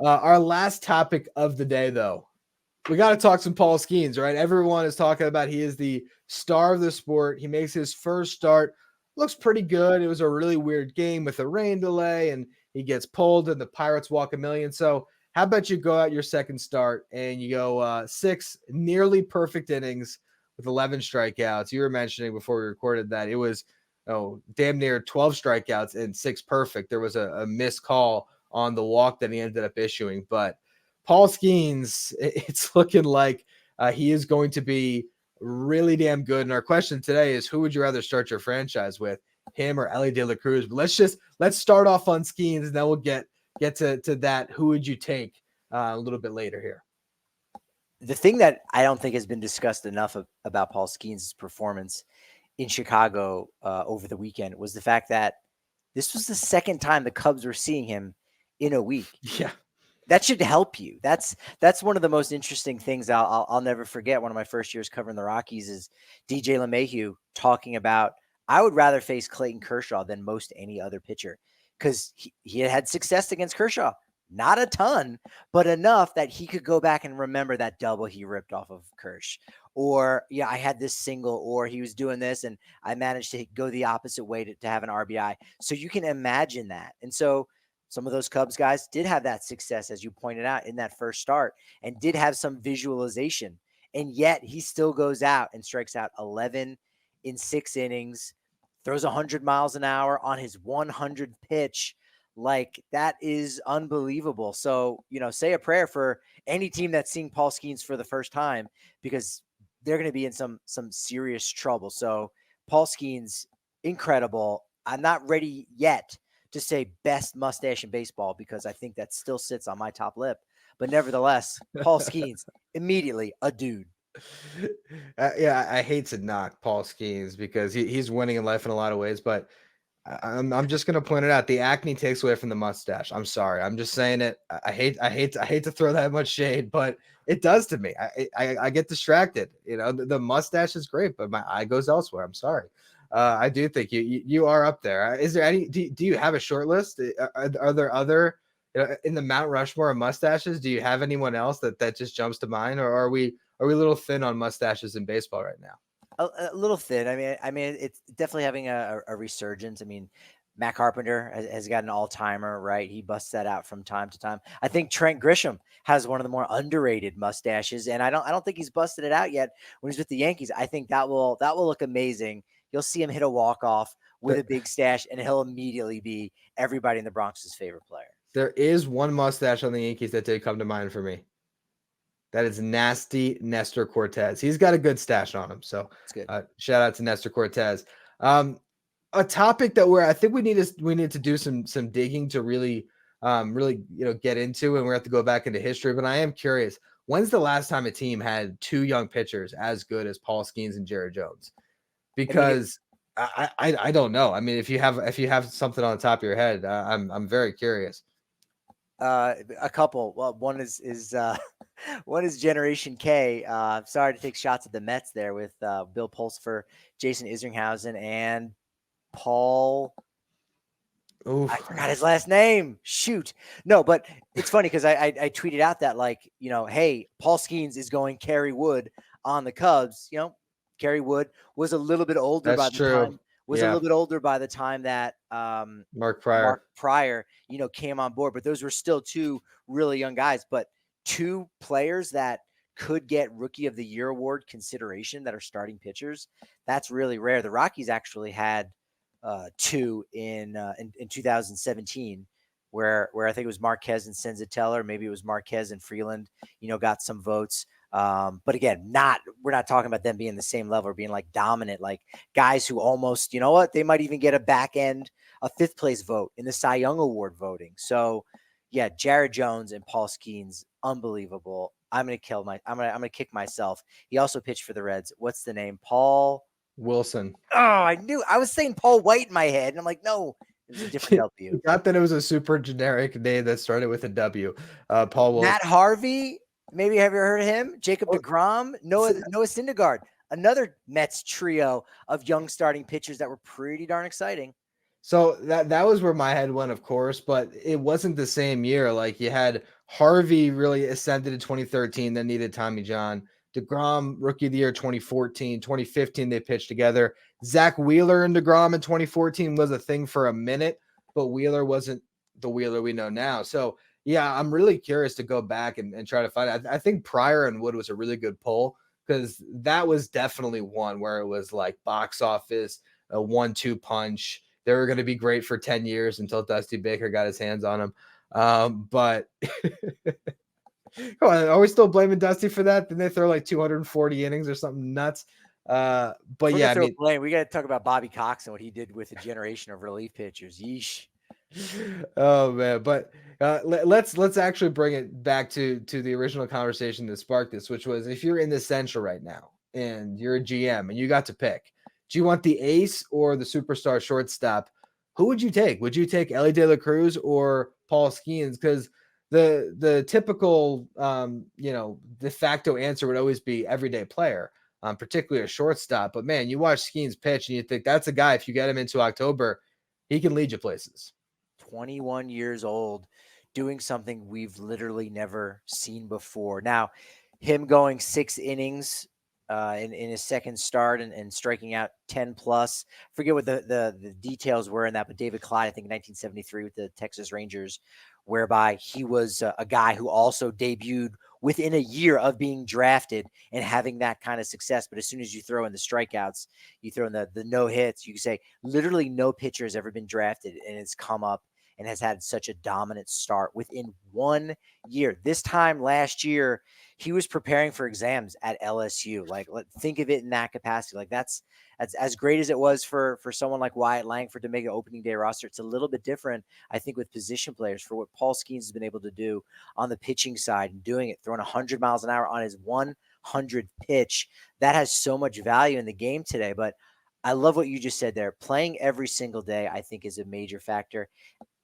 Our last topic of the day, though, we got to talk some Paul Skenes, right? Everyone is talking about he is the star of the sport. He makes his first start. Looks pretty good. It was a really weird game with a rain delay, and he gets pulled, and the Pirates walk a million. So how about you go out your second start and you go 6 nearly perfect innings with 11 strikeouts. You were mentioning before we recorded that it was damn near 12 strikeouts and 6 perfect. There was a missed call on the walk that he ended up issuing. But Paul Skenes, it's looking like he is going to be really damn good. And our question today is, who would you rather start your franchise with, him or Elly De La Cruz? But let's start off on Skenes, and then we'll get to that. Who would you take a little bit later here? The thing that I don't think has been discussed enough about Paul Skenes' performance in Chicago over the weekend was the fact that this was the second time the Cubs were seeing him in a week. Yeah. That should help you. That's one of the most interesting things I'll never forget. One of my first years covering the Rockies is DJ LeMahieu talking about, I would rather face Clayton Kershaw than most any other pitcher, because he had success against Kershaw. Not a ton, but enough that he could go back and remember that double he ripped off of Kersh. Or, I had this single, or he was doing this, and I managed to go the opposite way to have an RBI. So you can imagine that. And so some of those Cubs guys did have that success, as you pointed out, in that first start, and did have some visualization. And yet he still goes out and strikes out 11 in 6 innings, throws 100 miles an hour on his 100th pitch. Like, that is unbelievable. So, say a prayer for any team that's seeing Paul Skenes for the first time, because they're going to be in some serious trouble. So Paul Skenes, incredible. I'm not ready yet to say best mustache in baseball, because I think that still sits on my top lip. But nevertheless, Paul Skenes, immediately a dude. I hate to knock Paul Skenes because he's winning in life in a lot of ways, but I'm just going to point it out. The acne takes away from the mustache. I'm sorry. I'm just saying it. I hate to throw that much shade, but it does to me. I get distracted. The mustache is great, but my eye goes elsewhere. I'm sorry. I do think you are up there. Is there any? Do you have a short list? Are there other in the Mount Rushmore of mustaches? Do you have anyone else that just jumps to mind, or are we a little thin on mustaches in baseball right now? A little thin. I mean, it's definitely having a resurgence. I mean, Matt Carpenter has got an all-timer, right? He busts that out from time to time. I think Trent Grisham has one of the more underrated mustaches, and I don't think he's busted it out yet when he's with the Yankees. I think that will look amazing. You'll see him hit a walk-off with a big stash, and he'll immediately be everybody in the Bronx's favorite player. There is one mustache on the Yankees that did come to mind for me. That is nasty Nestor Cortez. He's got a good stash on him. So shout out to Nestor Cortez. A topic that I think we need to do some digging to really get into, and we have to go back into history. But I am curious, when's the last time a team had 2 young pitchers as good as Paul Skenes and Jared Jones? Because I don't know. I mean, if you have something on the top of your head, I'm very curious. A couple. Well, one is one is Generation K. Sorry to take shots at the Mets there with Bill Pulsipher, Jason Isringhausen, and Paul. Oof. I forgot his last name. Shoot. No, but it's funny because I tweeted out that, like, hey, Paul Skenes is going Kerry Wood on the Cubs. Kerry Wood was a little bit older That's by the true. time. A little bit older by the time that Mark Pryor, came on board. But those were still 2 really young guys. But 2 players that could get Rookie of the Year award consideration that are starting pitchers, that's really rare. The Rockies actually had 2 in 2017, where I think it was Marquez and Senzatella, or maybe it was Marquez and Freeland, got some votes. But again, we're not talking about them being the same level or being like dominant, like guys who almost, they might even get a 5th place vote in the Cy Young Award voting. So yeah, Jared Jones and Paul Skenes, unbelievable. I'm going to kick myself. He also pitched for the Reds. What's the name? Paul Wilson. Oh, I was saying Paul White in my head, and I'm like, no, it's a different W. Not that it was a super generic name that started with a W. Paul Wilson. Matt Harvey. Maybe have you heard of him? Jacob deGrom, Noah Syndergaard, another Mets trio of young starting pitchers that were pretty darn exciting. So that was where my head went, of course, but it wasn't the same year. Like, you had Harvey really ascended in 2013, then needed Tommy John. DeGrom, rookie of the year 2014. 2015, they pitched together. Zach Wheeler and DeGrom in 2014 was a thing for a minute, but Wheeler wasn't the Wheeler we know now. So, yeah, I'm really curious to go back and try to find it. I think Pryor and Wood was a really good poll because that was definitely one where it was like box office, a 1-2 punch. They were going to be great for 10 years until Dusty Baker got his hands on them. But come on, are we still blaming Dusty for that? Didn't they throw like 240 innings or something nuts? But We're yeah, gonna throw blame. We got to talk about Bobby Cox and what he did with a generation of relief pitchers. Yeesh. Oh man, but let's actually bring it back to the original conversation that sparked this, which was if you're in the Central right now and you're a GM and you got to pick, do you want the ace or the superstar shortstop? Who would you take? Would you take Elly De La Cruz or Paul Skenes? Because the typical de facto answer would always be everyday player, particularly a shortstop. But man, you watch Skenes pitch and you think that's a guy. If you get him into October, he can lead you places. 21 years old, doing something we've literally never seen before. Now, him going 6 innings in his second start and striking out 10 plus. Forget what the details were in that, but David Clyde, I think in 1973 with the Texas Rangers, whereby he was a guy who also debuted within a year of being drafted and having that kind of success. But as soon as you throw in the strikeouts, you throw in the no hits, you can say literally no pitcher has ever been drafted and it's come up and has had such a dominant start within 1 year. This time last year, he was preparing for exams at LSU. Like, think of it in that capacity. Like, that's as great as it was for someone like Wyatt Langford to make an opening day roster. It's a little bit different, I think, with position players for what Paul Skenes has been able to do on the pitching side and doing it, throwing 100 miles an hour on his 100th pitch. That has so much value in the game today. But I love what you just said there. Playing every single day, I think, is a major factor.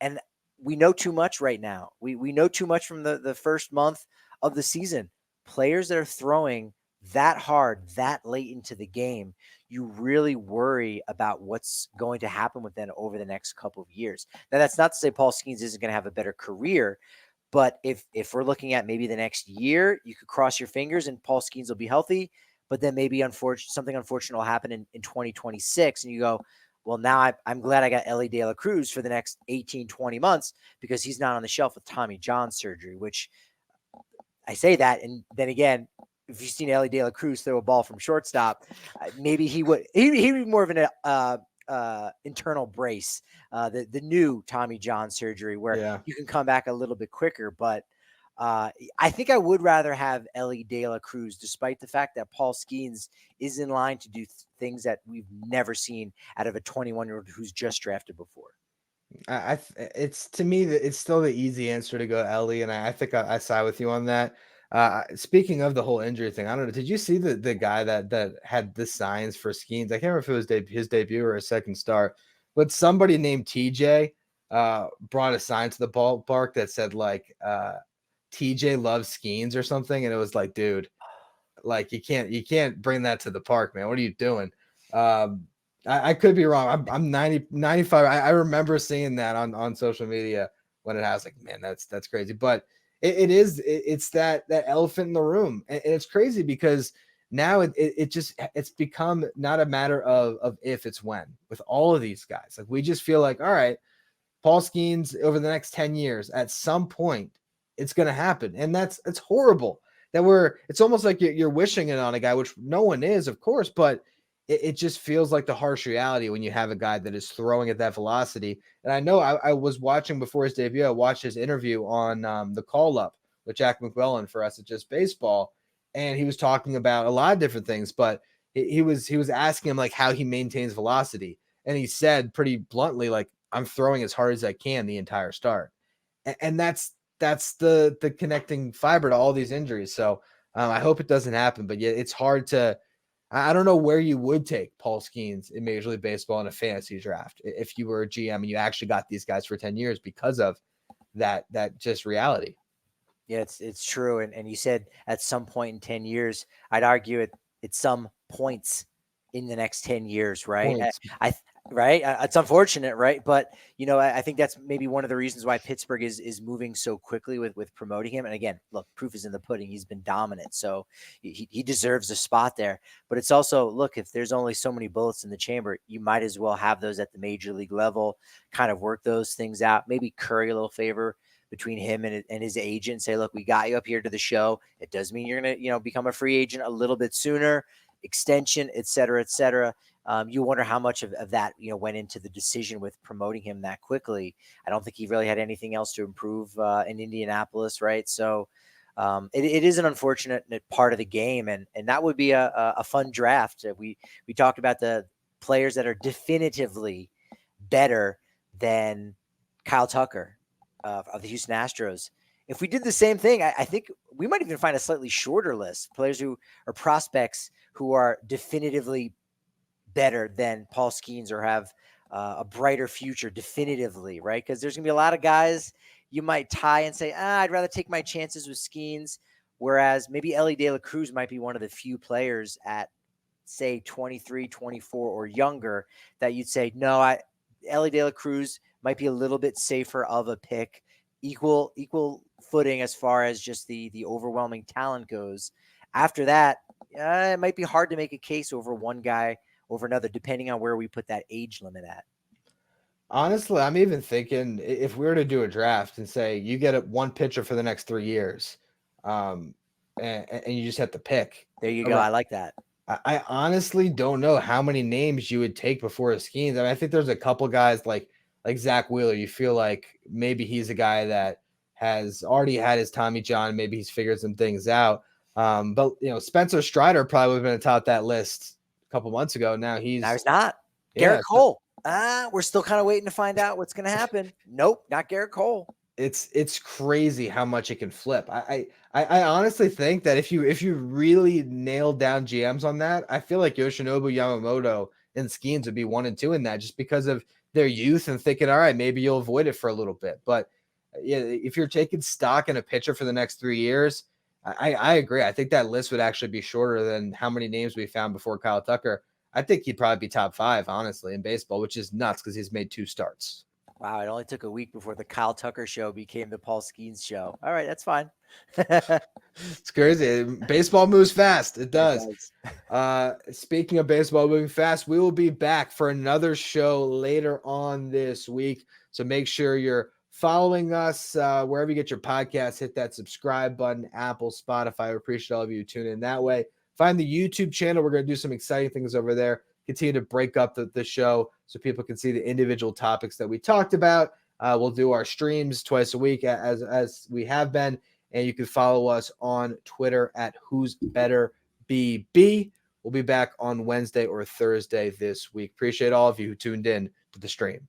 And we know too much right now. We know too much from the first month of the season. Players that are throwing that hard, that late into the game, you really worry about what's going to happen with them over the next couple of years. Now, that's not to say Paul Skenes isn't going to have a better career, but if we're looking at maybe the next year, you could cross your fingers and Paul Skenes will be healthy, but then maybe something unfortunate will happen in 2026, and you go, well, now I'm glad I got Elly De La Cruz for the next 18, 20 months because he's not on the shelf with Tommy John surgery, which I say that. And then again, if you've seen Elly De La Cruz throw a ball from shortstop, maybe he'd be more of an internal brace, the new Tommy John surgery where you can come back a little bit quicker. But I think I would rather have Elly De La Cruz, despite the fact that Paul Skenes is in line to do things that we've never seen out of a 21-year-old who's just drafted before. It's to me that it's still the easy answer to go Elly, and I think I side with you on that. Speaking of the whole injury thing, I don't know. Did you see the guy that had the signs for Skenes? I can't remember if it was his debut or a second start, but somebody named TJ brought a sign to the ballpark that said like TJ loves Skenes or something, and it was like, dude, like you can't bring that to the park, man. What are you doing? I could be wrong. I'm 95. I remember seeing that on social media when it has like, man, that's crazy. But it's that elephant in the room. And it's crazy because now it's become not a matter of if, it's when with all of these guys. Like we just feel like, all right, Paul Skenes over the next 10 years, at some point it's going to happen. And it's horrible that it's almost like you're wishing it on a guy, which no one is, of course, but it just feels like the harsh reality when you have a guy that is throwing at that velocity. And I know I was watching before his debut, I watched his interview on the Call Up with Jack McWillan for us at Just Baseball. And he was talking about a lot of different things, but he was asking him like how he maintains velocity. And he said pretty bluntly, like, I'm throwing as hard as I can the entire start. And that's the connecting fiber to all these injuries. So I hope it doesn't happen, but yeah, it's hard to, I don't know where you would take Paul Skenes in Major League Baseball in a fantasy draft if you were a GM and you actually got these guys for 10 years because of that just reality. Yeah, it's true. And you said at some point in 10 years, I'd argue at some points in the next 10 years, right? Right. It's unfortunate, right? But, I think that's maybe one of the reasons why Pittsburgh is moving so quickly with promoting him. And again, look, proof is in the pudding. He's been dominant. So he deserves a spot there. But it's also, look, if there's only so many bullets in the chamber, you might as well have those at the major league level, kind of work those things out, maybe curry a little favor between him and his agent. Say, look, we got you up here to the show. It does mean you're going to, become a free agent a little bit sooner, extension, et cetera, et cetera. You wonder how much of that, went into the decision with promoting him that quickly. I don't think he really had anything else to improve in Indianapolis, right? So it is an unfortunate part of the game, and that would be a fun draft. We talked about the players that are definitively better than Kyle Tucker of the Houston Astros. If we did the same thing, I think we might even find a slightly shorter list, players who are prospects who are definitively better than Paul Skenes or have a brighter future definitively, right? Because there's going to be a lot of guys you might tie and say, I'd rather take my chances with Skenes, whereas maybe Elly Cruz might be one of the few players at, say, 23, 24 or younger that you'd say, no, Elly Cruz might be a little bit safer of a pick, equal footing as far as just the overwhelming talent goes. After that, it might be hard to make a case over one guy over another, depending on where we put that age limit at. Honestly, I'm even thinking if we were to do a draft and say you get one pitcher for the next 3 years, and you just have to pick. There you go. I like that. I honestly don't know how many names you would take before a Skenes. I mean, I think there's a couple guys like Zach Wheeler. You feel like maybe he's a guy that has already had his Tommy John. Maybe he's figured some things out. But Spencer Strider probably would have been atop that list a couple months ago. Now he's not. Garrett Cole. We're still kind of waiting to find out what's going to happen. Nope, not Garrett Cole. It's crazy how much it can flip. I honestly think that if you really nailed down GMs on that, I feel like Yoshinobu, Yamamoto, and Skenes would be 1 and 2 in that, just because of their youth and thinking, all right, maybe you'll avoid it for a little bit. But yeah, if you're taking stock in a pitcher for the next 3 years, I agree. I think that list would actually be shorter than how many names we found before Kyle Tucker. I think he'd probably be top 5, honestly, in baseball, which is nuts because he's made 2 starts. Wow, it only took a week before the Kyle Tucker show became the Paul Skenes show. All right, that's fine. It's crazy. Baseball moves fast. It does. Speaking of baseball moving fast, we will be back for another show later on this week. So make sure you're following us wherever you get your podcasts. Hit that subscribe button, Apple, Spotify. We appreciate all of you who tune in that way. Find the YouTube channel. We're going to do some exciting things over there. Continue to break up the show so people can see the individual topics that we talked about. We'll do our streams twice a week as we have been. And you can follow us on Twitter at Who's Better BB. We'll be back on Wednesday or Thursday this week. Appreciate all of you who tuned in to the stream.